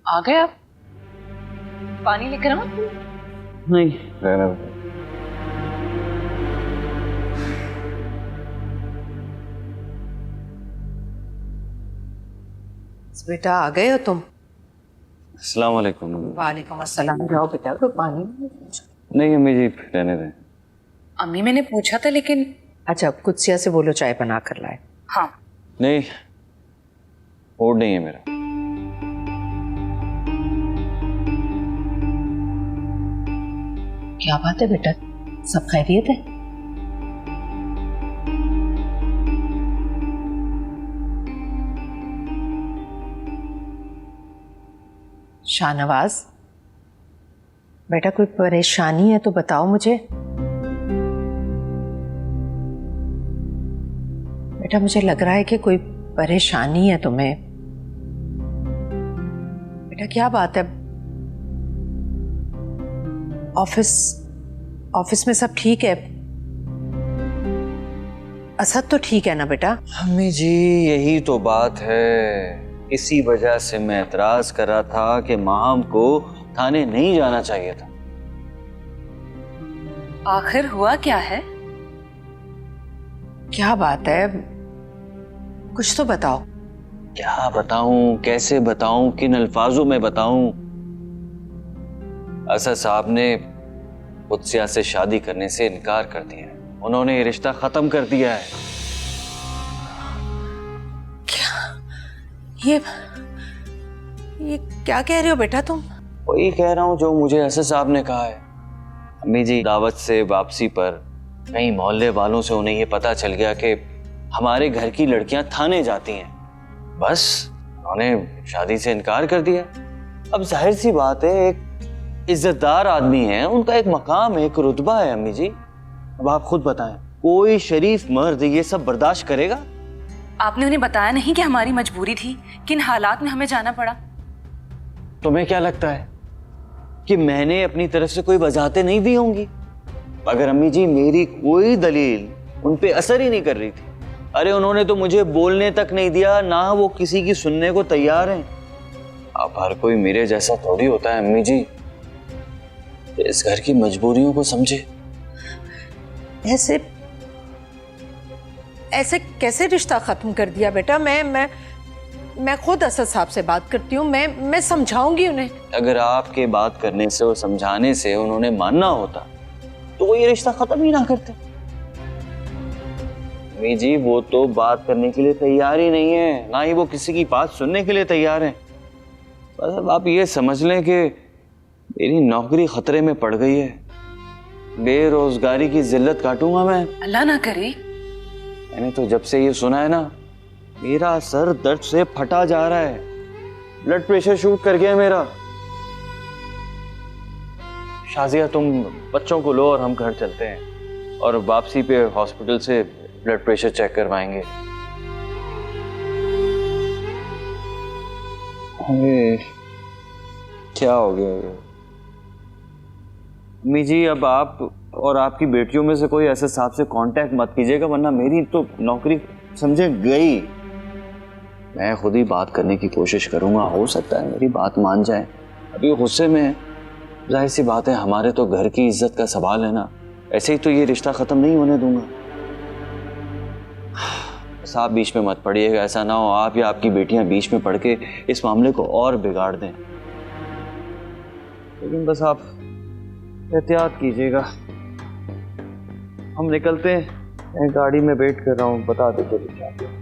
आ गए आप? पानी लेकर आऊं? नहीं रहना दो। बेटा आ गए हो तुम? अस्सलाम वालेकुम। वालेकुम अस्सलाम। जाओ बेटा, तो पानी। नहीं अम्मी जी रहने दें। अम्मी मैंने पूछा था लेकिन। अच्छा, कुत्सिया से बोलो चाय बना कर लाए। हाँ। नहीं मूड नहीं है मेरा। क्या बात है बेटा, सब खैरियत है? शाहनवाज बेटा, कोई परेशानी है तो बताओ मुझे। बेटा मुझे लग रहा है कि कोई परेशानी है तुम्हें। बेटा क्या बात है? ऑफिस में सब ठीक है? असद तो ठीक है ना बेटा? अम्मी जी यही तो बात है, इसी वजह से मैं एतराज कर रहा था कि माम को थाने नहीं जाना चाहिए था। आखिर हुआ क्या है? क्या बात है, कुछ तो बताओ। क्या बताऊं, कैसे बताऊं, किन अल्फाजों में बताऊं? असद साहब ने कुत्सिया से शादी करने से इनकार कर दिया है। उन्होंने ये रिश्ता खत्म कर दिया है। ये क्या कह रहे हो बेटा तुम? वही कह रहा हूं जो मुझे असद साहब ने कहा है। अम्मी जी दावत से वापसी पर कई मोहल्ले वालों से उन्हें ये पता चल गया कि हमारे घर की लड़कियां थाने जाती हैं। बस उन्होंने शादी से इनकार कर दिया। अब जाहिर सी बात है, एक इज्जतदार आदमी है, उनका एक मकाम है, एक रुतबा है। अम्मी जी अब आप खुद बताएं, कोई शरीफ मर्द ये सब बर्दाश्त करेगा? आपने उन्हें बताया नहीं कि हमारी मजबूरी थी, किन हालात में हमें जाना पड़ा? तुम्हें क्या लगता है कि मैंने अपनी तरफ से कोई वजाहतें नहीं दी होंगी? अगर अम्मी जी मेरी कोई दलील उन पे असर ही नहीं कर रही थी, अरे उन्होंने तो मुझे बोलने तक नहीं दिया, ना वो किसी की सुनने को तैयार हैं। अब हर कोई मेरे जैसा थोड़ी होता है अम्मी जी, इस घर की मजबूरियों को समझे। ऐसे कैसे रिश्ता खत्म कर दिया बेटा? मैं खुद असद साहब से बात करती हूँ, मैं समझाऊंगी उन्हें। अगर आपके बात करने से और समझाने से उन्होंने मानना होता तो वो ये रिश्ता खत्म ही ना करते। अम्मी जी वो तो बात करने के लिए तैयार ही नहीं है, ना ही वो किसी की बात सुनने के लिए तैयार है। बस अब आप ये समझ लें कि मेरी नौकरी खतरे में पड़ गई है, बेरोजगारी की जिल्लत काटूंगा मैं। अल्लाह ना करे। मैंने तो जब से ये सुना है ना, मेरा सर दर्द से फटा जा रहा है, ब्लड प्रेशर शूट कर गया मेरा। शाजिया तुम बच्चों को लो और हम घर चलते हैं, और वापसी पे हॉस्पिटल से ब्लड प्रेशर चेक करवाएंगे। अरे क्या हो गया ये? अम्मी जी अब आप और आपकी बेटियों में से कोई ऐसे साहब से कांटेक्ट मत कीजिएगा, वरना मेरी तो नौकरी समझे गई। मैं खुद ही बात करने की कोशिश करूंगा, हो सकता है मेरी बात मान जाए। अभी गुस्से में है, जाहिर सी बात है, हमारे तो घर की इज्जत का सवाल है ना, ऐसे ही तो ये रिश्ता खत्म नहीं होने दूंगा। बस आप बीच में मत पड़िएगा, ऐसा ना हो आप या आपकी बेटियां बीच में पड़ के इस मामले को और बिगाड़ दें। लेकिन बस आप एहतियात कीजिएगा। हम निकलते हैं, मैं गाड़ी में वेट कर रहा हूँ, बता दीजिए।